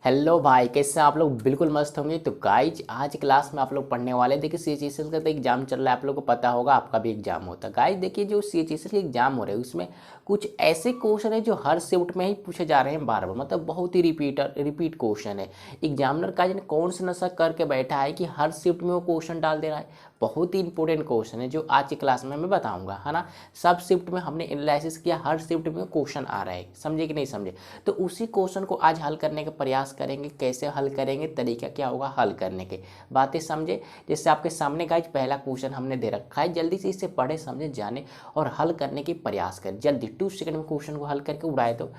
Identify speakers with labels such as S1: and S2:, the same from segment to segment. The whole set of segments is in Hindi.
S1: हेलो भाई, कैसे हैं आप लोग? बिल्कुल मस्त होंगे। तो गाइज आज क्लास में आप लोग पढ़ने वाले देखिए सीएचएसएल का तो एग्जाम चल रहा है, आप लोग को पता होगा, आपका भी एग्जाम होता है। गाइज देखिए जो सीएचएसएल के एग्जाम हो रहे हैं उसमें कुछ ऐसे क्वेश्चन है जो हर शिफ्ट में ही पूछे जा रहे हैं बार बार, मतलब बहुत ही रिपीट क्वेश्चन है। एग्जामिनर का कौन सा नशा करके बैठा है कि हर शिफ्ट में वो क्वेश्चन डाल दे रहा है। बहुत ही इंपॉर्टेंट क्वेश्चन है जो आज की क्लास में मैं बताऊंगा, है ना। सब शिफ्ट में हमने एनालिसिस किया, हर शिफ्ट में क्वेश्चन आ रहा है, समझे कि नहीं समझे। तो उसी क्वेश्चन को आज हल करने का प्रयास करेंगे। कैसे हल करेंगे, तरीका क्या होगा हल करने के, बातें समझे। जैसे आपके सामने गाइज पहला क्वेश्चन हमने दे रखा है, जल्दी से इसे पढ़े समझे जाने और हल करने की प्रयास करें। जल्दी 2 सेकंड में क्वेश्चन को हल करके उड़ाए तो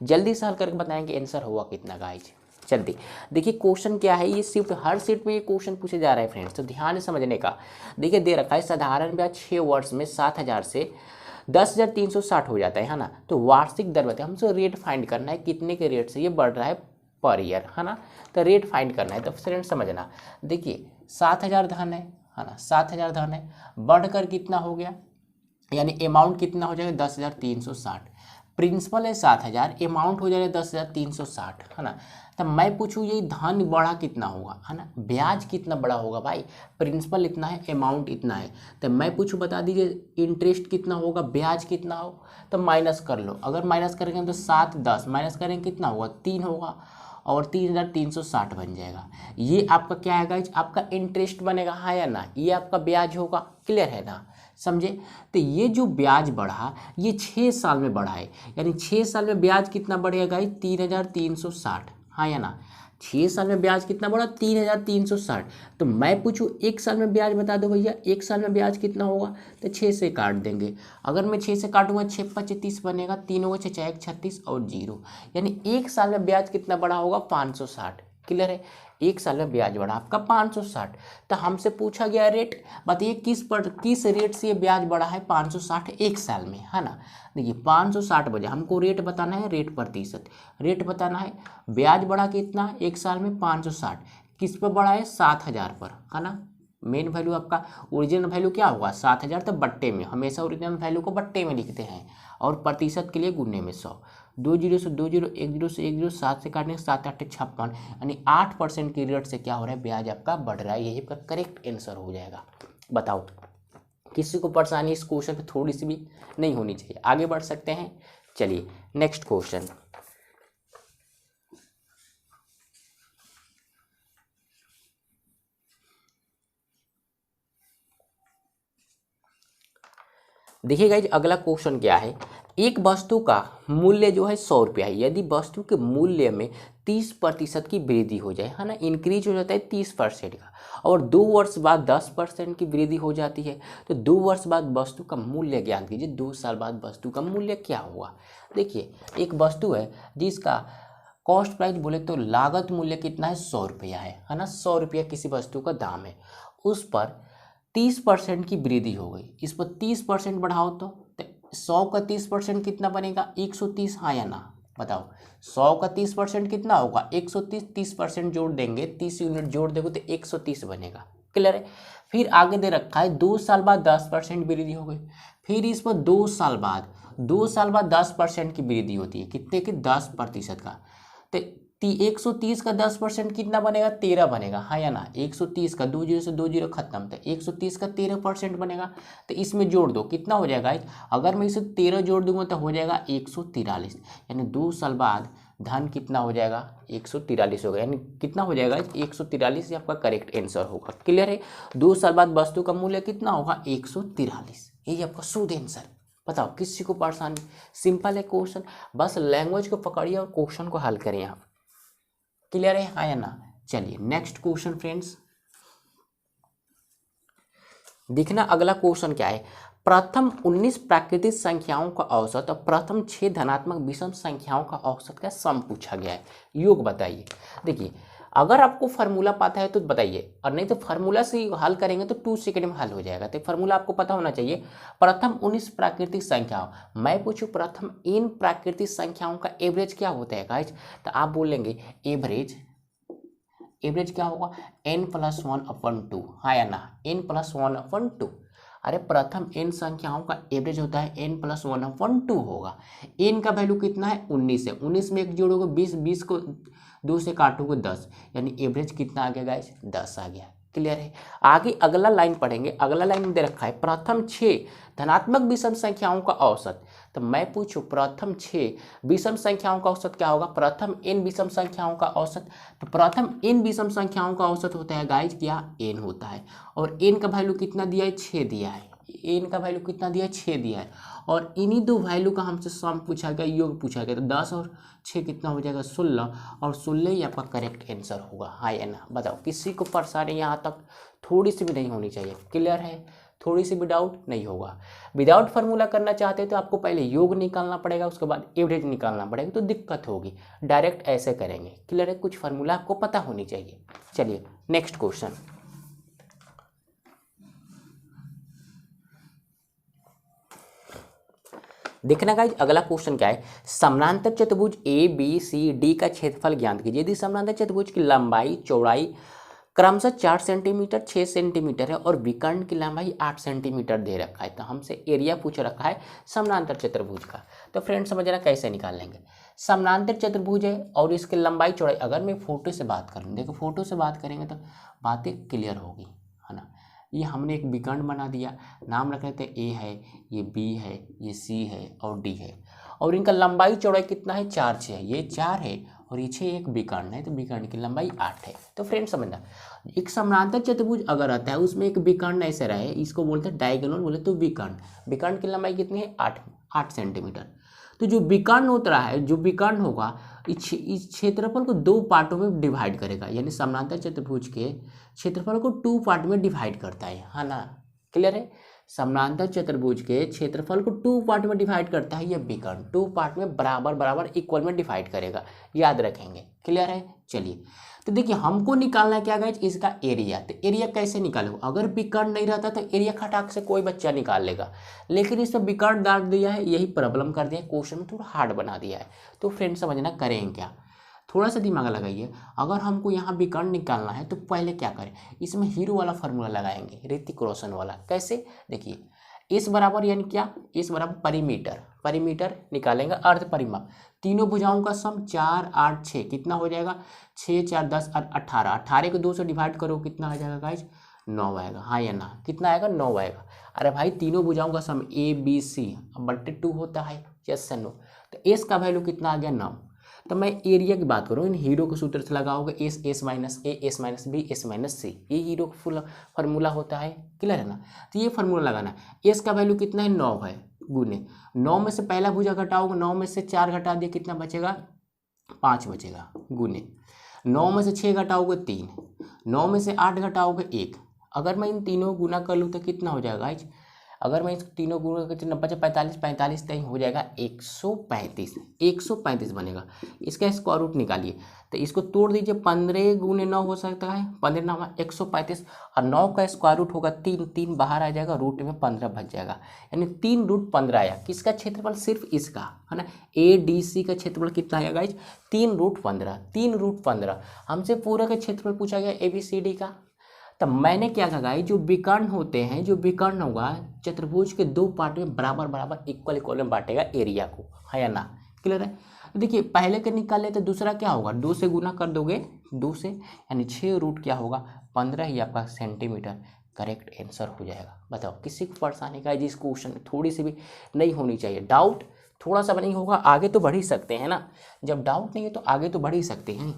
S1: जल्दी से हल करके बताएंगे आंसर हुआ कितना गाइज। जल्दी देखिए क्वेश्चन क्या है। ये शिफ्ट हर शिफ्ट में ये क्वेश्चन पूछे जा रहे हैं फ्रेंड्स, तो ध्यान से समझने का। देखिए दे रखा है साधारण ब्याज 6 वर्ष में 7,000 से 10,360 हो जाता है ना। तो वार्षिक दर बताए, हमसे रेट फाइंड करना है कितने के रेट से ये बढ़ रहा है पर ईयर, है ना। तो रेट फाइंड करना है, तो फ्रेंड्स समझना। देखिए 7,000 धन है ना, 7,000 धन है, बढ़कर कितना हो गया, यानी अमाउंट कितना हो जाएगा 10,360। प्रिंसिपल है 7,000, अमाउंट हो जाएगा 10,360, है ना। तब मैं पूछूँ ये धन बढ़ा कितना होगा, है ना, ब्याज कितना बड़ा होगा भाई। प्रिंसिपल इतना है, अमाउंट इतना है, तो मैं पूछूँ बता दीजिए इंटरेस्ट कितना होगा, ब्याज कितना हो। तो माइनस कर लो, अगर माइनस करेंगे तो 7 10 माइनस करेंगे कितना होगा 3 होगा और 3,360 बन जाएगा। ये आपका क्या है गाइज, आपका इंटरेस्ट बनेगा, हाँ या ना। ये आपका ब्याज होगा, क्लियर है ना, समझे। तो ये जो ब्याज बढ़ा ये 6 साल में बढ़ा है, यानी 6 साल में ब्याज कितना बढ़ेगा गाइज 3,360, हाँ या ना। 6 साल में ब्याज कितना बढ़ा 3,360। तो मैं पूछूँ 1 साल में ब्याज बता दो भैया, 1 साल में ब्याज कितना होगा। तो 6 से काट देंगे, अगर मैं 6 से काटूंगा 6 5 30 बनेगा, 3 होगा 6 6 1 36 और 0, यानी 1 साल में ब्याज कितना बढ़ा होगा 560। क्लियर है, 1 साल में ब्याज बढ़ा आपका 560। तो हमसे पूछा गया रेट, बताइए किस रेट से ये ब्याज बढ़ा है 560 1 साल में, है ना। देखिए 560 बजे हमको रेट बताना है, रेट प्रतिशत रेट बताना है। ब्याज बढ़ा कितना 1 साल में 560, किस पर बढ़ा है 7,000 पर, है ना। मेन वैल्यू आपका ओरिजिनल वैल्यू क्या होगा 7,000, तो बट्टे में हमेशा ओरिजिनल वैल्यू को बट्टे में लिखते हैं और प्रतिशत के लिए गुने में 100। 2 जीरो से 2 जीरो, 1 जीरो से 1 जीरो, 7 से काटने 7 8 56, यानी 8% की रेट से क्या हो रहा है ब्याज आपका बढ़ रहा है। यही आपका करेक्ट आंसर हो जाएगा। बताओ किसी को परेशानी इस क्वेश्चन पे थोड़ी सी भी नहीं होनी चाहिए। आगे बढ़ सकते हैं, चलिए नेक्स्ट क्वेश्चन। देखिए गाइज अगला क्वेश्चन क्या है। एक वस्तु का मूल्य जो है 100 रुपया है, यदि वस्तु के मूल्य में 30% की वृद्धि हो जाए, है ना, इंक्रीज हो जाता है 30% का, और 2 वर्ष बाद 10% की वृद्धि हो जाती है, तो 2 वर्ष बाद वस्तु का मूल्य ज्ञात कीजिए। 2 साल बाद वस्तु का मूल्य क्या हुआ। देखिए एक वस्तु है जिसका कॉस्ट प्राइस बोले तो लागत मूल्य कितना है 100 रुपया है ना। 100 रुपया किसी वस्तु का दाम है, उस पर 30% की वृद्धि हो गई, इस पर 30% बढ़ाओ तो 100 का 30% कितना बनेगा 130, हाँ या ना। बताओ 100 का 30% कितना होगा 130, 30% जोड़ देंगे, 30 यूनिट जोड़ देंगे तो 130 बनेगा। क्लियर है। फिर आगे दे रखा है 2 साल बाद 10% वृद्धि हो गई, फिर इस पर 2 साल बाद 10% की वृद्धि होती है, कितने की 10% का। तो 130 का 10% कितना बनेगा 13 बनेगा, हाँ या ना। 130 का 2 जीरो से 2 जीरो खत्म, तो 130 का 13% बनेगा। तो इसमें जोड़ दो कितना हो जाएगा, अगर मैं इसे 13 जोड़ दूंगा तो हो जाएगा 143, यानी 2 साल बाद धन कितना हो जाएगा 143 होगा, यानी कितना हो जाएगा 143, ये आपका करेक्ट आंसर होगा। क्लियर है। 2 साल बाद वस्तु का मूल्य कितना होगा 143, यही आपका शुद्ध आंसर। बताओ किसी को परेशानी, सिंपल है क्वेश्चन, बस लैंग्वेज को पकड़िए और क्वेश्चन को हल करें आप। क्लियर है, हाँ या ना। चलिए नेक्स्ट क्वेश्चन फ्रेंड्स, देखना अगला क्वेश्चन क्या है। प्रथम 19 प्राकृतिक संख्याओं का औसत और प्रथम 6 धनात्मक विषम संख्याओं का औसत का सम पूछा गया है, योग बताइए। देखिए अगर आपको फार्मूला पता है तो बताइए, और नहीं तो फार्मूला से हल करेंगे तो 2 सेकंड में हल हो जाएगा। तो फार्मूला आपको पता होना चाहिए। प्रथम 19 प्राकृतिक संख्याओं, मैं पूछूं प्रथम इन प्राकृतिक संख्याओं का एवरेज क्या होता है गाइज, तो आप बोलेंगे एवरेज क्या होगा n+1/2, हाँ या ना, n+1/2। अरे प्रथम n संख्याओं का एवरेज होता है n+1/2 होगा। n का वैल्यू कितना है 19 है, 19 में 1 जोड़ोगे 20, 20 को 2 से काटोगे 10, यानी एवरेज कितना आ गया गाइस, 10 आ गया। क्लियर है। आगे अगला लाइन पढ़ेंगे। अगला लाइन में दे रखा है प्रथम 6 धनात्मक विषम संख्याओं का औसत। तो मैं पूछूं प्रथम 6 विषम संख्याओं का औसत क्या होगा, प्रथम n विषम संख्याओं का औसत। तो प्रथम n विषम संख्याओं का औसत होता है गाइज क्या, n होता है। और n का वैल्यू कितना दिया है, 6 दिया है। n का वैल्यू कितना दिया है, 6 दिया है। और इन्हीं दो वैल्यू का हमसे सम पूछा गया, योग पूछा गया। तो 10 और 6 कितना हो जाएगा, 16, और 16 ही आपका करेक्ट आंसर होगा। हाँ या ना बताओ। किसी को परेशानी यहाँ तक थोड़ी सी भी नहीं होनी चाहिए। क्लियर है, थोड़ी सी भी डाउट नहीं होगा। विदाउट फार्मूला करना चाहते हैं तो आपको पहले योग निकालना पड़ेगा, उसके बाद एवरेज निकालना पड़ेगा, तो दिक्कत होगी। डायरेक्ट ऐसे करेंगे। क्लियर है, कुछ फार्मूला आपको पता होनी चाहिए। चलिए नेक्स्ट क्वेश्चन। देखना गाइज अगला क्वेश्चन क्या है, समानांतर चतुर्भुज ए बी सी डी का क्षेत्रफल ज्ञात कीजिए। यदि समानांतर चतुर्भुज की लंबाई चौड़ाई क्रमशः 4 सेंटीमीटर 6 सेंटीमीटर है और विकर्ण की लंबाई 8 सेंटीमीटर दे रखा है, तो हमसे एरिया पूछ रखा है समानांतर चतुर्भुज का। तो फ्रेंड समझना कैसे निकाल लेंगे। समानांतर चतुर्भुज है और इसकी लंबाई चौड़ाई, अगर मैं फोटो से बात करूँ, देखो फोटो से बात करेंगे तो बातें क्लियर होगी, है ना। ये हमने एक विकर्ण बना दिया, नाम रख लेते हैं, ए है, ये बी है, ये सी है और डी है। और इनका लंबाई चौड़ाई कितना है, 4 6 है। ये 4 है और ये 6 एक विकर्ण है, तो विकर्ण की लंबाई 8 है। तो फ्रेंड समझना, एक समानांतर चतुर्भुज अगर आता है उसमें एक विकर्ण ऐसे रहे, इसको बोलते हैं डायगोनल, बोले तो विकर्ण। विकर्ण की लंबाई कितनी है, 8 सेंटीमीटर। तो जो विकर्ण होता रहा है, जो विकर्ण होगा इस क्षेत्रफल को 2 पार्टों में डिवाइड करेगा, यानी समानांतर चतुर्भुज के क्षेत्रफल को 2 पार्ट में डिवाइड करता है ना। क्लियर है, समानांतर चतुर्भुज के क्षेत्रफल को 2 पार्ट में डिवाइड करता है ये विकर्ण। 2 पार्ट में बराबर बराबर इक्वल में डिवाइड करेगा, याद रखेंगे। क्लियर है। चलिए तो देखिए हमको निकालना है क्या गाइज, इसका एरिया। तो एरिया कैसे निकालो, अगर विकर्ण नहीं रहता तो एरिया खटाक से कोई बच्चा निकाल लेगा, लेकिन इसमें विकर्ण डाल दिया है, यही प्रॉब्लम कर दिया है, क्वेश्चन में थोड़ा हार्ड बना दिया है। तो फ्रेंड समझना करें क्या, थोड़ा सा दिमाग लगाइए। अगर हमको यहाँ विकर्ण निकालना है तो पहले क्या करें, इसमें हीरो वाला फार्मूला लगाएंगे, ऋतिक रोशन वाला। कैसे, देखिए इस बराबर यानी क्या, इस बराबर परिमीटर, परिमीटर निकालेंगे, अर्ध परिमाप, तीनों भुजाओं का सम 4 8 6 कितना हो जाएगा, 6 4 10 और 18, 18 को 2 से डिवाइड करो कितना आ जाएगा गाइज, 9 आएगा। हाँ या ना, कितना आएगा, 9 आएगा। अरे भाई तीनों भुजाओं का सम ए बी सी बट्टे 2 होता है, यस या नो। तो एस का वैल्यू कितना आ गया, 9। तो मैं एरिया की बात करूँ, इन हीरो के सूत्र से लगाओगे S S minus A S minus B S minus C, ये हीरो का फुल फार्मूला होता है। क्लियर है ना। तो ये फार्मूला लगाना है। एस का वैल्यू कितना है, 9 है, गुने 9 में से पहला भुजा घटाओगे, 9 में से 4 घटा दिया कितना बचेगा, 5 बचेगा, गुने 9 में से 6 घटाओगे 3, 9 में से 8 घटाओगे 1। अगर मैं इन तीनों गुना कर लूँ तो कितना हो जाएगा, अगर मैं इस तीनों गुणा करके 90 45 45 तक हो जाएगा 135, 135 बनेगा। इसका स्क्वायर रूट निकालिए, तो इसको तोड़ दीजिए, 15 गुने 9 हो सकता है, 15 9 135, और 9 का स्क्वायर रूट होगा 3, 3 बाहर आ जाएगा, रूट में 15 बच जाएगा, यानी 3 रूट 15 आया। किसका क्षेत्रफल, सिर्फ इसका, है ना। ए डी सी का क्षेत्रफल कितना आया गाइज, 3 रूट 15, 3 रूट 15। हमसे पूरा का क्षेत्रफल पूछा गया ए बी सी डी का। तब मैंने क्या कहा गाइस, जो विकर्ण होते हैं, जो विकर्ण होगा चतुर्भुज के 2 पार्ट में बराबर बराबर इक्वल इक्वल में बांटेगा एरिया को, है या ना। क्लियर है। देखिए पहले के निकाले तो दूसरा क्या होगा, 2 से गुना कर दोगे, 2 से, यानी 6 रूट क्या होगा, 15 ही आपका सेंटीमीटर करेक्ट आंसर हो जाएगा। बताओ किसी को परेशानी का जिस क्वेश्चन में थोड़ी सी भी नहीं होनी चाहिए, डाउट थोड़ा सा नहीं होगा, आगे तो बढ़ ही सकते हैं ना। जब डाउट नहीं है तो आगे तो बढ़ ही सकते हैं।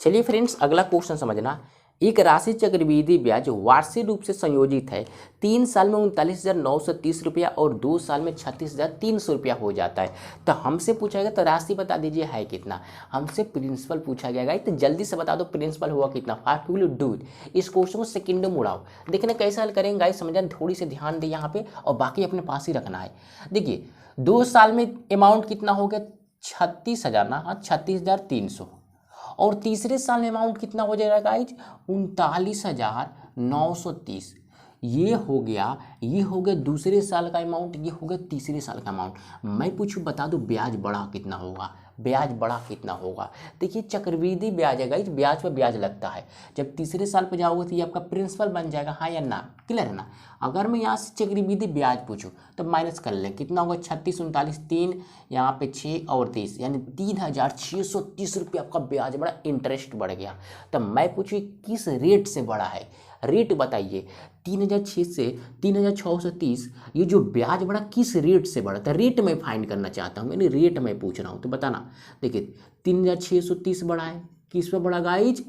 S1: चलिए फ्रेंड्स अगला क्वेश्चन समझना। एक राशि चक्रवृद्धि ब्याज वार्षिक रूप से संयोजित है, 3 साल में 39,930 रुपया और 2 साल में 36,300 रुपया हो जाता है। तो हमसे पूछा गया तो राशि बता दीजिए है कितना, हमसे प्रिंसिपल पूछा गया। तो जल्दी से बता दो प्रिंसिपल हुआ कितना, फास्ट विल डू इट। इस क्वेश्चन को सेकेंडों में उड़ाओ, देखना कैसे हल करेंगे गाइस, समझना, थोड़ी सी ध्यान दे यहाँ पे, और बाकी अपने पास ही रखना है। देखिए 2 साल में अमाउंट कितना हो गया, 36,000 ना, हाँ 36,300, और तीसरे साल में अमाउंट कितना हो जाएगा गाइज, 39,930। ये हो गया दूसरे साल का अमाउंट, ये हो गया तीसरे साल का अमाउंट। मैं पूछूं बता दो ब्याज बढ़ा कितना होगा, ब्याज बड़ा कितना होगा। देखिए चक्रवृद्धि ब्याज है गाइज, ब्याज पर ब्याज लगता है। जब तीसरे साल पर जाओगे तो ये आपका प्रिंसिपल बन जाएगा, हाँ या ना, क्लियर है ना। अगर मैं यहाँ से चक्रवृद्धि ब्याज पूछूँ तो माइनस कर लें, कितना होगा 36 39 3 यहाँ पे 6 और 30 यानी 3630 रुपये आपका ब्याज बढ़ा, इंटरेस्ट बढ़ गया। तो मैं पूछूँ किस रेट से बढ़ा है, रेट बताइए। 3006 से 3630 ये जो ब्याज बढ़ा किस रेट से बढ़ा था, रेट मैं फाइंड करना चाहता हूँ, यानी रेट मैं पूछ रहा हूँ तो बताना। देखिए 3630 बढ़ा है, किस पर बढ़ा गाइज,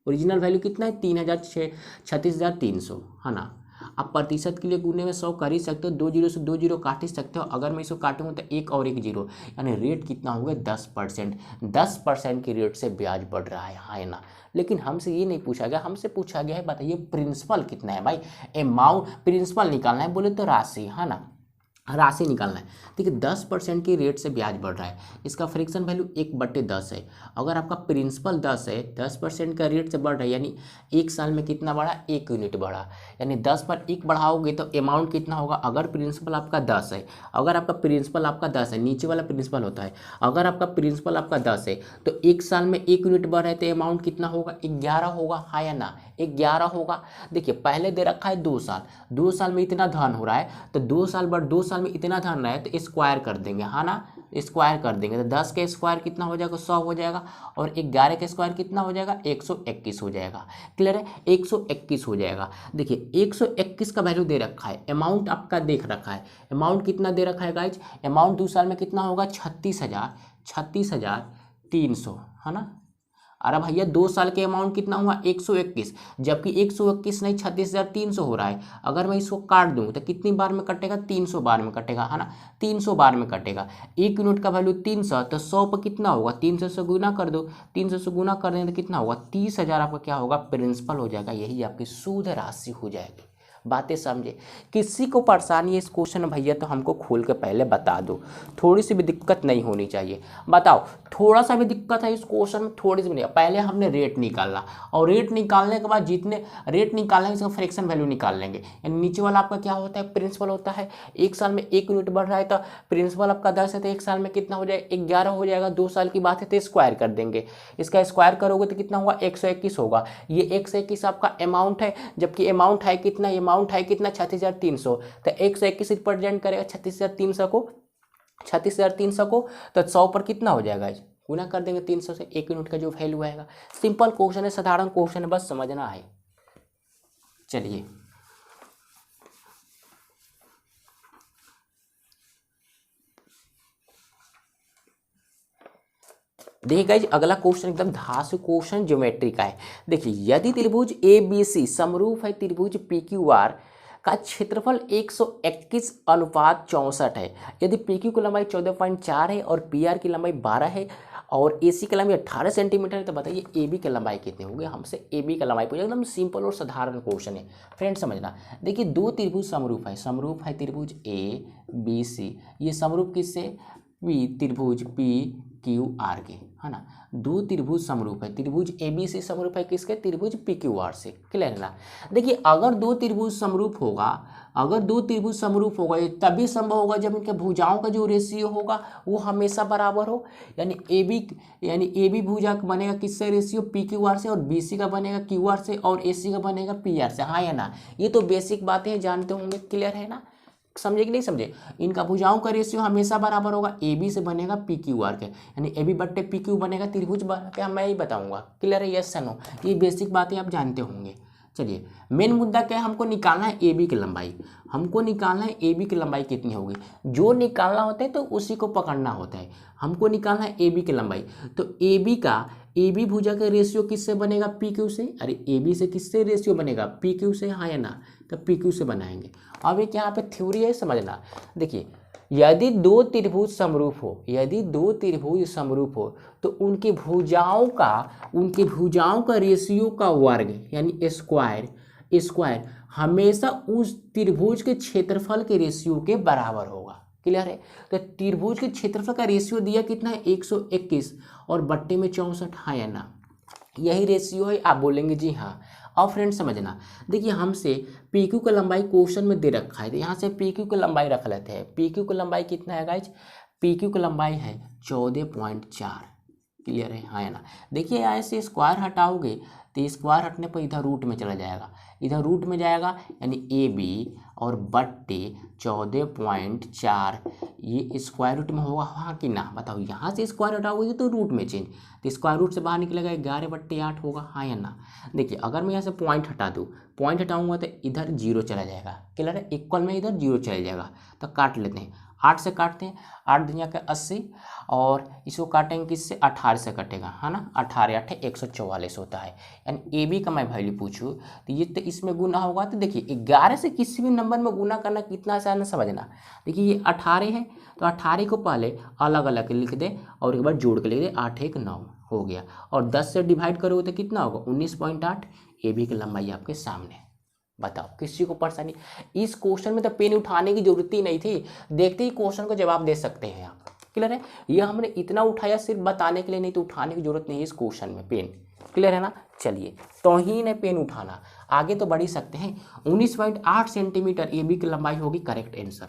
S1: ओरिजिनल वैल्यू कितना है 36,300 है ना। आप प्रतिशत के लिए गुने में 100 कर ही सकते हो, 2 जीरो से 2 जीरो काट ही सकते हो। अगर मैं इसको काटूंगा तो एक और एक जीरो, यानी रेट कितना होगा 10%। 10% की रेट से ब्याज बढ़ रहा है, हाँ ना। लेकिन हमसे ये नहीं पूछा गया, हमसे पूछा गया है बताइए प्रिंसिपल कितना है भाई, अमाउंट प्रिंसिपल निकालना है, बोले तो राशि, है ना, राशि निकालना है। देखिए 10% की रेट से ब्याज बढ़ रहा है, इसका फ्रिक्शन वैल्यू 1/10 है। अगर आपका प्रिंसिपल 10 है, 10% का रेट से बढ़ रहा है, यानी एक साल में कितना बढ़ा, 1 यूनिट बढ़ा, यानी 10 पर 1 बढ़ाओगे तो अमाउंट कितना होगा। अगर प्रिंसिपल आपका 10 है, अगर आपका प्रिंसिपल आपका 10 है, नीचे वाला प्रिंसिपल होता है, अगर आपका प्रिंसिपल आपका 10 है तो एक साल में 1 यूनिट बढ़ रहा है तो अमाउंट कितना होगा, 11 होगा, हाँ या ना, 11 होगा। देखिए पहले दे रखा है 2 साल, 2 साल में इतना धन हो रहा है तो 2 साल बढ़ 2 साल में इतना धन रहा है तो स्क्वायर कर देंगे, हाँ ना, स्क्वायर कर देंगे तो 10 का स्क्वायर कितना हो जाएगा, 100 हो जाएगा, और 11 का स्क्वायर कितना हो जाएगा, 121 हो जाएगा। क्लियर है, 121 हो जाएगा। देखिए 121 का वैल्यू दे रखा है, अमाउंट आपका देख रखा है, अमाउंट कितना दे रखा है गाइज, अमाउंट 2 साल में कितना होगा 36,300, है ना। अरे भैया 2 साल के अमाउंट कितना हुआ 121, जबकि 121 नहीं 36,300 हो रहा है। अगर मैं इसको काट दूं तो कितनी बार में कटेगा, 300 बार में कटेगा, है ना, 300 बार में कटेगा। 1 यूनिट का वैल्यू 300 तो 100 पर कितना होगा, 300 से गुना कर दो, 300 से गुना कर देंगे तो कितना होगा 30,000 आपका क्या होगा, प्रिंसिपल हो जाएगा, यही आपकी सूद राशि हो जाएगी। बातें समझे। किसी को परेशानी है इस क्वेश्चन में भैया तो हमको खोल के पहले बता दो, थोड़ी सी भी दिक्कत नहीं होनी चाहिए। बताओ थोड़ा सा भी दिक्कत है इस क्वेश्चन में, थोड़ी सी भी नहीं। पहले हमने रेट निकालना, और रेट निकालने के बाद जितने रेट निकालने उसका फ्रैक्शन वैल्यू निकाल लेंगे। यानी नीचे वाला आपका क्या होता है, प्रिंसिपल होता है। एक साल में 1 यूनिट बढ़ रहा है तो प्रिंसिपल आपका 10 है तो एक साल में कितना हो जाएगा, 11 हो जाएगा। 2 साल की बात है तो स्क्वायर कर देंगे, इसका स्क्वायर करोगे तो कितना होगा 121 होगा। ये 121 आपका अमाउंट है, जबकि अमाउंट है कितना, अमाउंट है कितना 36,300, तो 121 रिप्रेजेंट करेगा 36,300 को, 36,300 को, तो 100 पर कितना हो जाएगा, गुना कर देंगे 300 से, 1 यूनिट का जो वैल्यू आएगा। सिंपल क्वेश्चन है, साधारण क्वेश्चन है, बस समझना है। चलिए देखिए गाइज अगला क्वेश्चन एकदम धांसू क्वेश्चन ज्योमेट्री का है। देखिए यदि त्रिभुज ABC समरूप है त्रिभुज PQR का क्षेत्रफल 121:64 है, यदि PQ की लंबाई 14.4 है और PR की लंबाई 12 है और AC की लंबाई 18 सेंटीमीटर है, तो बताइए AB की लंबाई कितनी होगी। हमसे AB की लंबाई पूछा, एकदम सिंपल और साधारण क्वेश्चन है फ्रेंड, समझना। देखिए 2 त्रिभुज समरूप है, समरूप है त्रिभुज ABC, ये समरूप किससे, त्रिभुज PQR के, है ना। 2 त्रिभुज समरूप है, त्रिभुज ABC समरूप है किसके, त्रिभुज PQR से, क्लियर है ना। देखिए अगर 2 त्रिभुज समरूप होगा, अगर 2 त्रिभुज समरूप होगा ये तभी संभव होगा जब इनके भुजाओं का जो रेशियो होगा वो हमेशा बराबर हो। यानी AB भुजा बनेगा किससे, रेशियो PQR से, और BC का बनेगा QR से, और AC का बनेगा PR से, हाँ या ना। ये तो बेसिक बातें जानते होंगे, क्लियर है ना, समझे कि नहीं समझे। इनका भुजाओं का रेशियो हमेशा बराबर होगा, AB से बनेगा PQR के, यानी AB/PQ बनेगा त्रिभुज क्या मैं ही बताऊंगा, क्लियर है, यस या नो। ये बेसिक बातें आप जानते होंगे। चलिए मेन मुद्दा क्या है, हमको निकालना है AB की लंबाई, हमको निकालना है AB की लंबाई कितनी होगी। जो निकालना होता है तो उसी को पकड़ना होता है। हमको निकालना है AB की लंबाई, तो AB भुजा का रेशियो किससे बनेगा, PQ से। अरे AB से किससे रेशियो बनेगा, PQ से, हाँ या ना, तो PQ से बनाएंगे। अब एक यहाँ पे थ्योरी है, समझना। देखिए यदि 2 त्रिभुज समरूप हो, यदि 2 त्रिभुज समरूप हो तो उनकी भुजाओं का रेशियो का वर्ग यानी स्क्वायर हमेशा उस त्रिभुज के क्षेत्रफल के रेशियो के बराबर होगा, क्लियर है। तो त्रिभुज के क्षेत्रफल का रेशियो दिया कितना है 121 और बट्टे में 64, हाँ या ना, यही रेशियो है। आप बोलेंगे जी हाँ। अब फ्रेंड समझना, देखिए हमसे PQ की लंबाई क्वेश्चन में दे रखा है, तो यहाँ से PQ की लंबाई रख लेते हैं। PQ की लंबाई कितना है गाइज, पी क्यू की लंबाई है 14.4। क्लियर है, हाँ या ना। देखिए यहाँ से स्क्वायर हटाओगे तो स्क्वायर हटने पर इधर रूट में चला जाएगा, इधर रूट में जाएगा, यानी ए बी और बट्टे 14.4 ये स्क्वायर रूट में होगा हाँ कि ना, बताओ। यहाँ से स्क्वायर हटाओगे तो रूट में चेंज, तो स्क्वायर रूट से बाहर निकलेगा 11/8 होगा, हाँ या ना। देखिए अगर मैं यहाँ से पॉइंट हटा दूँ, पॉइंट हटाऊंगा तो इधर जीरो चला जाएगा। क्लियर है, इक्वल में इधर जीरो चला जाएगा, तो काट लेते हैं, 8 से काटते हैं, 8 दुनिया का 80 और इसको काटेंगे किससे, 18 से कटेगा, है ना। 18 8 144 होता है। यानी ए बी का मैं वैल्यू पूछूँ तो ये तो इसमें गुना होगा, तो देखिए 11 से किसी भी नंबर में गुना करना कितना आसान है समझना। देखिए ये 18 है तो 18 को पहले अलग अलग लिख दे और एक बार जोड़ के लिख दे, 8 1 9 हो गया, और 10 से डिवाइड करोगे तो कितना होगा 19.8। ए बी की लंबाई आपके सामने। बताओ किसी को परेशानी, इस क्वेश्चन में तो पेन उठाने की जरूरत ही नहीं थी, देखते ही क्वेश्चन को जवाब दे सकते हैं आप। क्लियर है, ये हमने इतना उठाया सिर्फ बताने के लिए, नहीं तो उठाने की जरूरत नहीं है इस क्वेश्चन में पेन। क्लियर है ना। चलिए तौहीन है पेन उठाना, आगे तो बढ़ ही सकते हैं। 19.8 सेंटीमीटर ए बी की लंबाई होगी करेक्ट आंसर।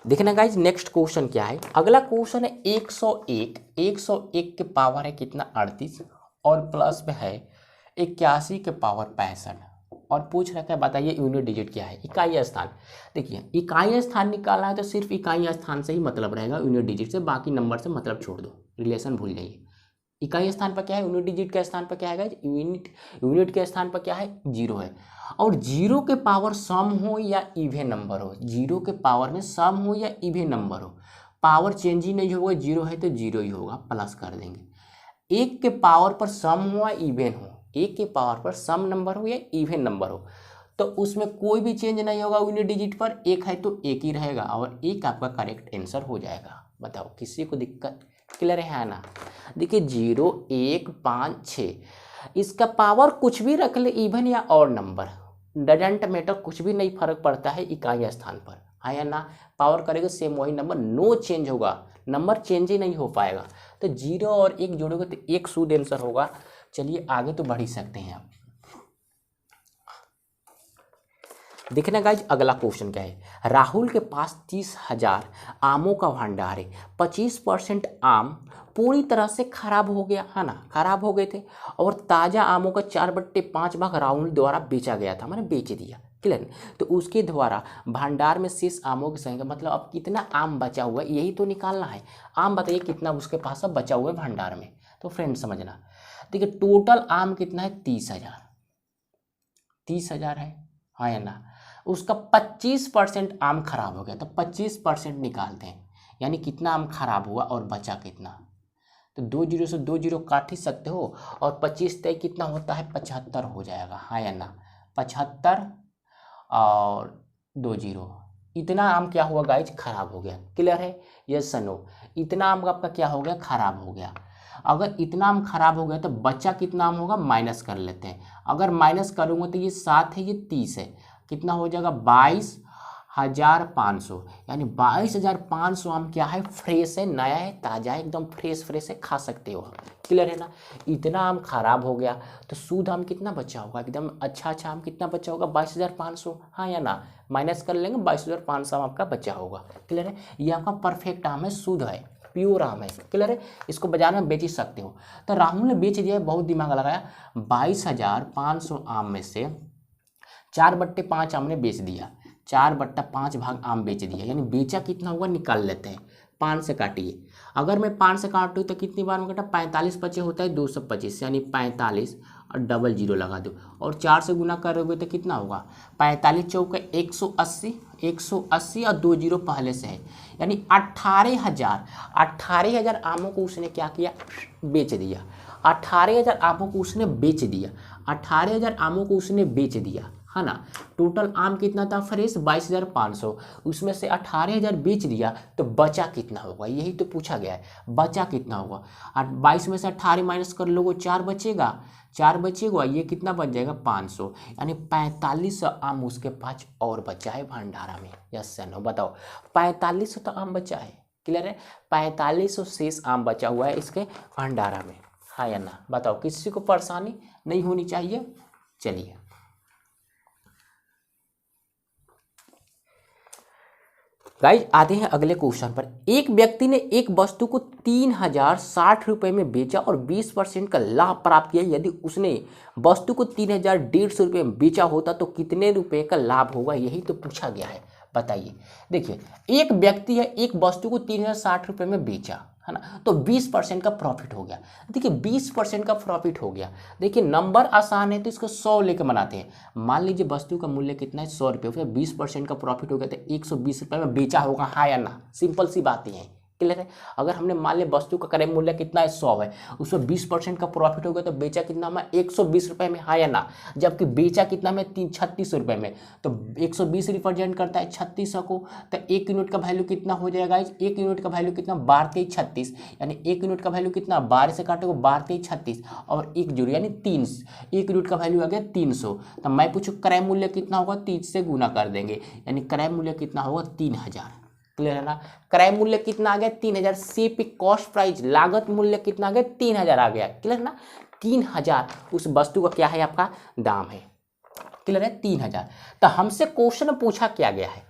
S1: देखना गाइज नेक्स्ट क्वेश्चन क्या है। अगला क्वेश्चन है 101 के पावर है कितना 38 और प्लस में है 81 के पावर 65 और पूछ रखा है बताइए यूनिट डिजिट क्या है, इकाई स्थान। देखिए इकाई स्थान निकालना है तो सिर्फ इकाई स्थान से ही मतलब रहेगा, यूनिट डिजिट से बाकी नंबर से मतलब छोड़ दो, रिलेशन भूल जाइए। इकाई स्थान पर क्या है, यूनिट डिजिट के स्थान पर क्या है, यूनिट के स्थान पर क्या है, जीरो है। और जीरो के पावर सम हो या इवन नंबर हो, जीरो के पावर में सम हो या इवन नंबर हो, पावर चेंज ही नहीं होगा, जीरो है तो जीरो ही होगा, प्लस कर देंगे। एक के पावर पर सम हो या इवन हो, एक के पावर पर सम नंबर हो या इवन नंबर हो, तो उसमें कोई भी चेंज नहीं होगा यूनिट डिजिट पर, एक है तो एक ही रहेगा और एक आपका करेक्ट आंसर हो जाएगा। बताओ किसी को दिक्कत। क्लियर है ना। देखिए 0 1 5 6 इसका पावर कुछ भी रख ले, इवन या और नंबर डजेंट मैटर, कुछ भी नहीं फर्क पड़ता है इकाई स्थान पर, हाँ या ना। पावर करेगा सेम वही नंबर, नो चेंज होगा, नंबर चेंज ही नहीं हो पाएगा। तो 0 और 1 जोड़ोगे तो एक शुद्ध आंसर होगा। चलिए आगे तो बढ़ ही सकते हैं आप। देखना गाइज अगला क्वेश्चन क्या है। राहुल के पास 30,000 आमों का भंडार है, 25% आम पूरी तरह से खराब हो गया, है ना, खराब हो गए थे, और ताज़ा आमों का 4/5 भाग राहुल द्वारा बेचा गया था, मैंने बेच दिया। क्लियर। तो उसके द्वारा भंडार में शेष आमों की संख्या, मतलब अब कितना आम बचा हुआ है यही तो निकालना है। आम बताइए कितना उसके पास अब बचा हुआ है भंडार में, तो फ्रेंड समझना। देखिए टोटल आम कितना है 30,000, 30,000 है, हाँ या ना। उसका 25% आम खराब हो गया, तो 25% निकालते हैं, यानी कितना आम खराब हुआ और बचा कितना। तो 2 जीरो से 2 जीरो काट ही सकते हो, और 25 तय कितना होता है 75 हो जाएगा, हाँ या ना। 75 और 2 जीरो, इतना आम क्या हुआ गाइज खराब हो गया। क्लियर है, यस नो। इतना आम आपका क्या हो गया खराब हो गया। अगर इतना आम खराब हो गया तो बच्चा कितना आम होगा माइनस कर लेते हैं। अगर माइनस करूँगा तो ये 7 है ये 30 है, कितना हो जाएगा 22,500, यानी 22,500 आम क्या है फ्रेश है, नया है, ताज़ा है, एकदम फ्रेश फ्रेश है, खा सकते हो आप। क्लियर है ना। इतना आम खराब हो गया तो शुद्ध आम कितना बचा होगा, एकदम अच्छा अच्छा आम कितना बचा होगा 22,500, हाँ या ना। माइनस कर लेंगे 22,500 आम आपका बचा होगा। क्लियर है, ये आपका परफेक्ट आम है, शुद्ध है, प्योर आम है। क्लियर है, इसको बाजार में बेच ही सकते हो। तो राहुल ने बेच दिया, बहुत दिमाग लगाया, 22,500 आम में से 4/5 आम ने बेच दिया, 4/5 भाग आम बेच दिया, यानी बेचा कितना हुआ निकाल लेते हैं। 5 से काटिए, अगर मैं 5 से काटूँ तो कितनी बार में काटा 45 पचे होता है 225, यानी 45 और डबल जीरो लगा दो, और 4 से गुना करोगे तो कितना होगा 45 चौका 180, 180 और 2 जीरो पहले से है, यानी 18,000 आमों को उसने क्या किया बेच दिया। 18,000 आमों को उसने बेच दिया, 18,000 आमों को उसने बेच दिया, है ना। टोटल आम कितना था फ्रेश 22,500, उसमें से 18,000 बेच दिया, तो बचा कितना होगा यही तो पूछा गया है, बचा कितना होगा। 22 में से 18 माइनस कर लोगे 4 बचेगा, 4 बचेगा, ये कितना बच जाएगा 500, यानी 4500 आम उसके पास और बचा है भंडारा में। यस या नो बताओ, 4500 तो आम बचा है। क्लियर है, 4500 शेष आम बचा हुआ है इसके भंडारा में, हाँ या ना। बताओ किसी को परेशानी नहीं होनी चाहिए। चलिए गाइज आते हैं अगले क्वेश्चन पर। एक व्यक्ति ने एक वस्तु को 3060 रुपये में बेचा और 20% का लाभ प्राप्त किया। यदि उसने वस्तु को 3150 रुपये में बेचा होता तो कितने रुपए का लाभ होगा, यही तो पूछा गया है। बताइए, देखिए एक व्यक्ति है, एक वस्तु को 3060 रुपये में बेचा, है ना, तो 20% का प्रॉफिट हो गया। देखिए 20% का प्रॉफिट हो गया। देखिए नंबर आसान है तो इसको 100 लेकर बनाते हैं। मान लीजिए वस्तु का मूल्य कितना है, 100 रुपये, फिर 20% का प्रॉफिट हो गया तो 120 रुपये में बेचा होगा, हाँ या ना। सिंपल सी बात ही है, क्लियर है। अगर हमने मान लिया वस्तु का क्रय मूल्य कितना है, 100 है, उसमें 20% का प्रॉफिट हो गया तो बेचा कितना में, 120 रुपये में, हाँ या ना। जबकि बेचा कितना में, 36 रुपये में, तो 120 रिप्रेजेंट करता है 36 को, तो 1 यूनिट का वैल्यू कितना हो जाएगा। 1 यूनिट का वैल्यू कितना, 12×3=36, यानी 1 यूनिट का वैल्यू कितना, 12 से काटोगे 12×3=36 और 1 जोड़ यानी 3। 1 यूनिट का वैल्यू आ गया 300। तो मैं पूछूँ क्रय मूल्य कितना होगा, 30 से गुना कर देंगे, यानी क्रय मूल्य कितना होगा, 3000। क्लियर है ना। क्रय मूल्य कितना आ गया, 3000। सीपी कॉस्ट प्राइस लागत मूल्य कितना आ गया, 3000 आ गया। क्लियर है ना, 3000 उस वस्तु का क्या है, आपका दाम है। क्लियर है, 3000। तो हमसे क्वेश्चन पूछा क्या गया है,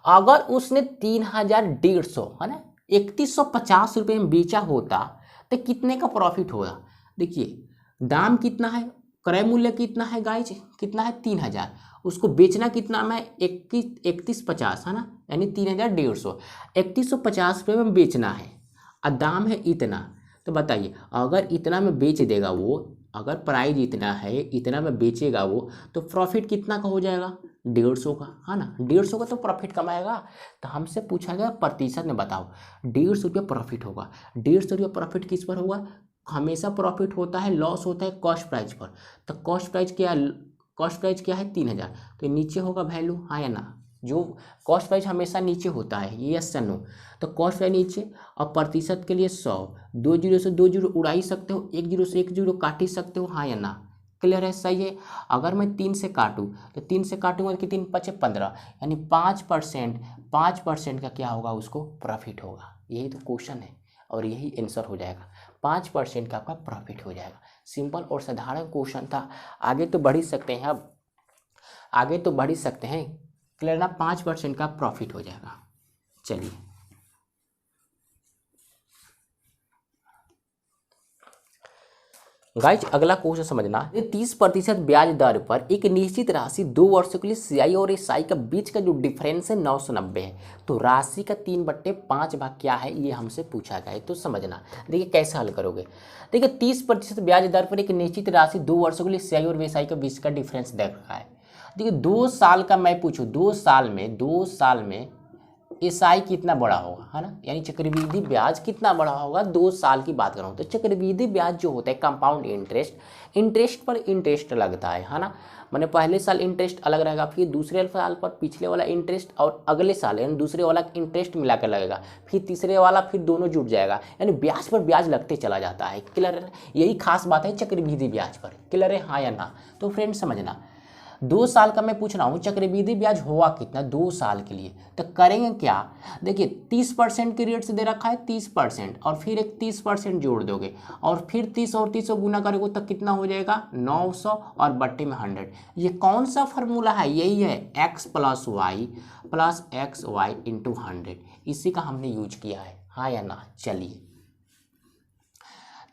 S1: अगर उसने 3150, है ना, 3150 रुपये में बेचा होता तो कितने का प्रॉफिट होगा। देखिए दाम कितना है, क्रय मूल्य कितना है गाइज, कितना है 3000, उसको बेचना कितना में, 3150, है ना, यानी 3150। 3150 रुपये में बेचना है और दाम है इतना। तो बताइए अगर इतना में बेच देगा वो, अगर प्राइस इतना है, इतना में बेचेगा वो, तो प्रॉफिट कितना का हो जाएगा, 150 का, है ना। 150 का तो प्रॉफिट कमाएगा। तो हमसे पूछा गया प्रतिशत में बताओ, 150 रुपये प्रॉफिट होगा। 150 रुपये प्रॉफिट किस पर होगा, हमेशा प्रॉफिट होता है, लॉस होता है कॉस्ट प्राइस पर। तो कॉस्ट प्राइस क्या, कॉस्ट प्राइस क्या है 3000, तो नीचे होगा वैल्यू, हाँ या ना। जो कॉस्ट प्राइस हमेशा नीचे होता है, ये यस या नो। तो कॉस्ट प्राइस नीचे और प्रतिशत के लिए 100, 2 जीरो से 2 जीरो उड़ा ही सकते हो, 1 जीरो से 1 जीरो काट ही सकते हो, हाँ या ना। क्लियर है, सही है। अगर मैं 3 से काटूँ तो 3 से काटूंगा कि 3 × 5 = 15, यानी 5% का क्या होगा, उसको प्रॉफिट होगा। यही तो क्वेश्चन है और यही आंसर हो जाएगा, 5% का आपका प्रॉफिट हो जाएगा। सिंपल और साधारण क्वेश्चन था। आगे तो बढ़ ही सकते हैं, अब आगे तो बढ़ ही सकते हैं। क्लियर ना, 5% का प्रॉफिट हो जाएगा। चलिए गाइज अगला क्वेश्चन समझना, 30% ब्याज दर पर एक निश्चित राशि 2 वर्षों के लिए सीआई और एसआई का बीच का जो डिफरेंस है 990 है, तो राशि का 3/5 भाग क्या है, ये हमसे पूछा गया है। तो समझना, देखिए कैसे हल करोगे। देखिए 30% ब्याज दर पर एक निश्चित राशि 2 वर्षों के लिए सीआई और एसआई का बीच का डिफरेंस देख रखा है। देखिए 2 साल का मैं पूछूँ, 2 साल में एसआई कितना बड़ा होगा, है ना, यानी चक्रवृद्धि ब्याज कितना बड़ा होगा। 2 साल की बात करूँ तो चक्रवृद्धि ब्याज जो होता है कंपाउंड इंटरेस्ट पर इंटरेस्ट लगता है ना। मैंने पहले साल इंटरेस्ट अलग रहेगा, फिर दूसरे साल पर पिछले वाला इंटरेस्ट और अगले साल यानी दूसरे वाला इंटरेस्ट मिला कर लगेगा, फिर तीसरे वाला, फिर दोनों जुड़ जाएगा, यानी ब्याज पर ब्याज लगते चला जाता है। क्लियर है, यही खास बात है चक्रवृद्धि ब्याज पर। क्लियर है, हाँ या ना। तो फ्रेंड समझना, 2 साल का मैं पूछ रहा हूँ, चक्रवृद्धि ब्याज हुआ कितना 2 साल के लिए, तो करेंगे क्या। देखिए 30% के रेट से दे रखा है 30%, और फिर एक 30% जोड़ दोगे और फिर 30 और 30 गुना करोगे तो कितना हो जाएगा 900 और बट्टे में 100। ये कौन सा फार्मूला है, यही है x + y + xy × 100, इसी का हमने यूज किया है, हाँ या ना। चलिए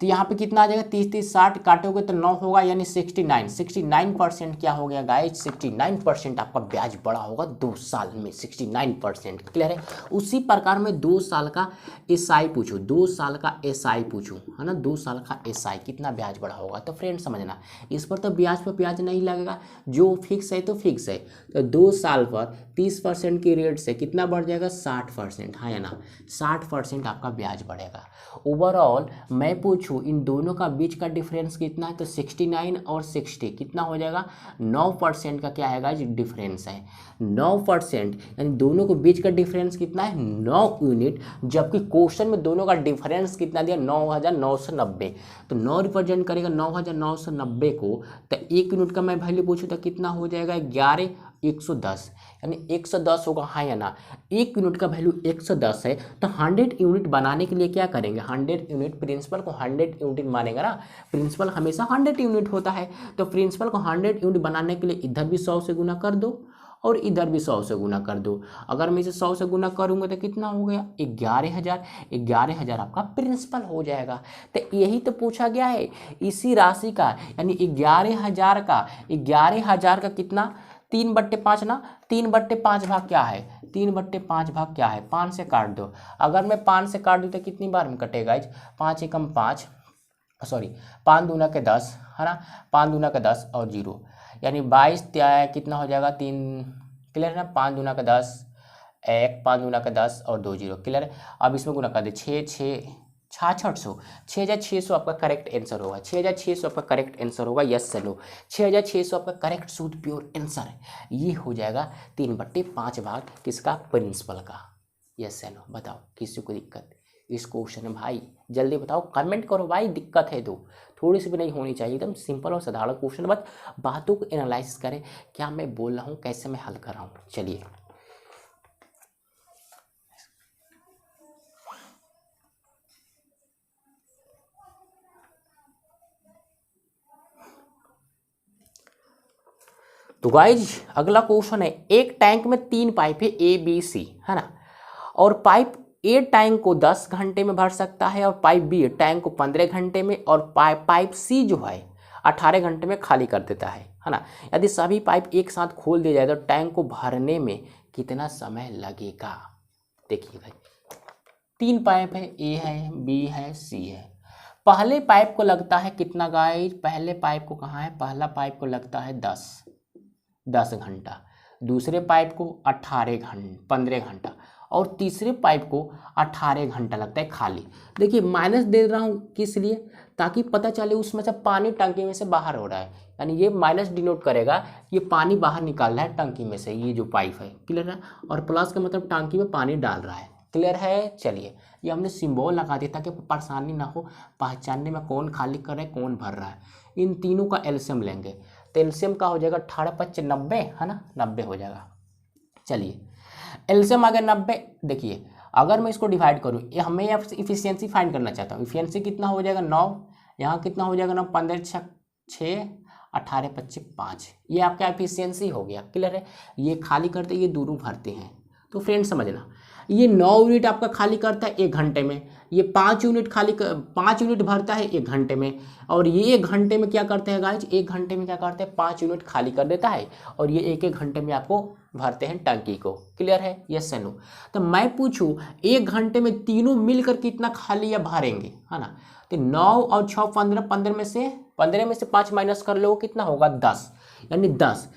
S1: तो यहाँ पे कितना आ जाएगा, 30 30 60 काटोगे तो 9 होगा, यानी 69% क्या हो गया गाइस, 69% आपका ब्याज बड़ा होगा 2 साल में, 69%। क्लियर है। उसी प्रकार में 2 साल का एसआई पूछूँ, 2 साल का एसआई पूछूँ, है ना, 2 साल का एसआई कितना ब्याज बड़ा होगा। तो फ्रेंड समझना, इस पर तो ब्याज पर ब्याज नहीं लगेगा, जो फिक्स है तो फिक्स है। तो 2 साल पर 30% की रेट से कितना बढ़ जाएगा 60%, हाँ या ना, 60% आपका ब्याज बढ़ेगा। ओवरऑल मैं पूछूं इन दोनों का बीच का डिफरेंस कितना है, तो 69 और 60 कितना हो जाएगा, 9% का क्या है डिफरेंस है, 9%, यानी दोनों के बीच का डिफरेंस कितना है 9 यूनिट। जबकि क्वेश्चन में दोनों का डिफरेंस कितना दिया 9990, तो 9 रिप्रेजेंट करेगा 9990 को। तो 1 यूनिट का मैं वैल्यू पूछूँ तो कितना हो जाएगा 11110, यानी 110 होगा, हाँ या ना। 1 यूनिट का वैल्यू 110 है, तो 100 यूनिट बनाने के लिए क्या करेंगे, 100 यूनिट, प्रिंसिपल को 100 यूनिट मानेगा ना, प्रिंसिपल हमेशा 100 यूनिट होता है। तो प्रिंसिपल को 100 यूनिट बनाने के लिए इधर भी 100 से गुना कर दो और इधर भी 100 से गुना कर दो। अगर मैं इसे 100 से गुना करूँगा तो कितना हो गया 11,000। 11,000 आपका प्रिंसिपल हो जाएगा। तो यही तो पूछा गया है इसी राशि का, यानी 11,000 का कितना 3/5 ना। 3/5 भाग क्या है 3/5 भाग क्या है 5 से काट दो। अगर मैं 5 से काट दूँ तो कितनी बार में कटेगा 5 एकम 5, सॉरी 5 दूना के 10 है ना, 5 दूना के 10 और 0 यानी 22 कितना हो जाएगा 3। क्लियर है ना, 5 दूना का 10 1, 5 दूना का 10 और 2 0। क्लियर है। अब इसमें गुना कर दे 6,600 6,600 आपका करेक्ट आंसर होगा। 6,600 आपका करेक्ट आंसर होगा। यस से नो 6,600 आपका करेक्ट शुद्ध प्योर आंसर है। ये हो जाएगा 3/5 भाग किसका प्रिंसिपल का। यस से नो बताओ किसी को दिक्कत इस क्वेश्चन में भाई जल्दी बताओ, कमेंट करो भाई, दिक्कत है तो थोड़ी सी भी नहीं होनी चाहिए, एकदम सिंपल और साधारण क्वेश्चन। बस बातों को एनालाइज करें, क्या मैं बोल रहा हूँ कैसे मैं हल कर रहा हूँ। चलिए तो गाइज अगला क्वेश्चन है, एक टैंक में 3 पाइप है ए बी सी है ना, और पाइप ए टैंक को 10 घंटे में भर सकता है और पाइप बी टैंक को 15 घंटे में और पाइप सी जो है 18 घंटे में खाली कर देता है ना। यदि सभी पाइप एक साथ खोल दिया जाए तो टैंक को भरने में कितना समय लगेगा। देखिए भाई 3 पाइप है, ए है बी है सी है। पहले पाइप को लगता है कितना गाइज, पहले पाइप को कहाँ है, पहला पाइप को लगता है 10 घंटा, दूसरे पाइप को 15 घंटा और तीसरे पाइप को 18 घंटा लगता है खाली। देखिए माइनस दे रहा हूँ किस लिए, ताकि पता चले उसमें से पानी टंकी में से बाहर हो रहा है, यानी ये माइनस डिनोट करेगा ये पानी बाहर निकाल रहा है टंकी में से, ये जो पाइप है। क्लियर है। और प्लस का मतलब टंकी में पानी डाल रहा है। क्लियर है। चलिए ये हमने सिंबल लगा दिया ताकि परेशानी ना हो पहचानने में कौन खाली कर रहा है कौन भर रहा है। इन तीनों का एलसीएम लेंगे तो एलसीएम का हो जाएगा 18×5 90 है ना, 90 हो जाएगा। चलिए एलसीएम आ गया 90। देखिए अगर मैं इसको डिवाइड करूँ, ये हमें इफिशियंसी फाइंड करना चाहता हूँ। इफिशियंसी कितना हो जाएगा 9, यहाँ कितना हो जाएगा 9, 15 6 18 25 5, ये आपका एफिशिएंसी हो गया। क्लियर है। ये खाली करते ये दोनों भरते हैं। तो फ्रेंड समझना ये 9 यूनिट आपका खाली करता है 1 घंटे में, ये 5 यूनिट 5 यूनिट भरता है 1 घंटे में, और ये 1 घंटे में क्या करते हैं गाइज, 1 घंटे में क्या करते हैं 5 यूनिट खाली कर देता है, और ये 1-1 घंटे में आपको भरते हैं टंकी को। क्लियर है। यस या नो। तो मैं पूछूं 1 घंटे में तीनों मिलकर कितना खाली या भरेंगे है ना, तो 9 और 6 15, 15 में से 5 माइनस कर लो कितना होगा 10, यानी 10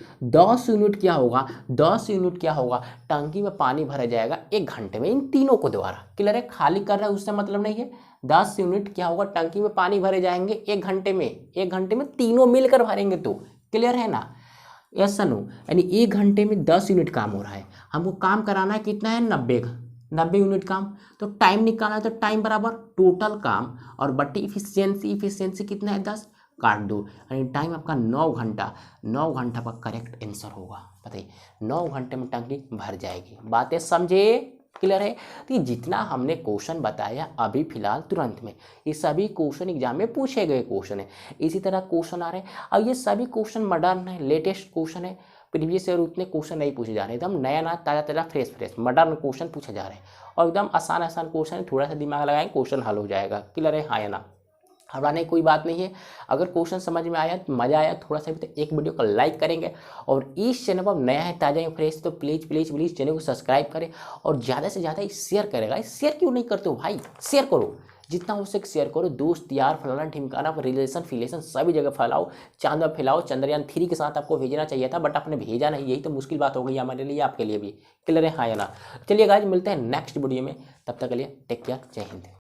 S1: यूनिट क्या होगा, 10 यूनिट क्या होगा टंकी में पानी भरा जाएगा 1 घंटे में इन तीनों को द्वारा। क्लियर है। खाली कर रहा है उससे मतलब नहीं है, 10 यूनिट क्या होगा टंकी में पानी भरे जाएंगे 1 घंटे में, 1 घंटे में तीनों मिलकर भरेंगे तो। क्लियर है ना। यस नो, यानी 1 घंटे में 10 यूनिट काम हो रहा है, हमको काम कराना है कितना है 90 यूनिट काम। तो टाइम निकालना है तो टाइम बराबर टोटल काम और बट्टी इफिशियंसी कितना है 10, काट दो, यानी टाइम आपका 9 घंटा। 9 घंटा का करेक्ट आंसर होगा। बताइए 9 घंटे में टंकी भर जाएगी। बातें समझे। क्लियर है। तो ये जितना हमने क्वेश्चन बताया अभी फिलहाल तुरंत में, ये सभी क्वेश्चन एग्जाम में पूछे गए क्वेश्चन है। इसी तरह क्वेश्चन आ रहे हैं और ये सभी क्वेश्चन मॉडर्न है, लेटेस्ट क्वेश्चन है। प्रीवियस ईयर उतने क्वेश्चन नहीं पूछे जा रहे, एकदम नया ताज़ा फ्रेश मॉडर्न क्वेश्चन पूछे जा रहे हैं और एकदम आसान क्वेश्चन है। थोड़ा सा दिमाग लगाएं क्वेश्चन हल हो जाएगा। क्लियर है। हाँ या ना, घबराने की कोई बात नहीं है। अगर क्वेश्चन समझ में आया मज़ा आया थोड़ा सा भी तो एक वीडियो को लाइक करेंगे, और इस चैनल पर नया है ताज़ा है फ्रेश तो प्लीज़ चैनल को सब्सक्राइब करें और ज़्यादा से ज़्यादा शेयर करेगा। शेयर क्यों नहीं करते हो भाई, शेयर करो जितना हो सके शेयर करो, दोस्त यार फलाना ढिमकाना रिलेशन फिलेशन सभी जगह फैलाओ, चांद में फैलाओ। चंद्रयान 3 के साथ आपको भेजना चाहिए था बट आपने भेजा नहीं, यही तो मुश्किल बात हो गई हमारे लिए आपके लिए भी। क्लियर है। हाँ या ना। चलिए गाइस मिलते हैं नेक्स्ट वीडियो में, तब तक के लिए टेक केयर, जय हिंद।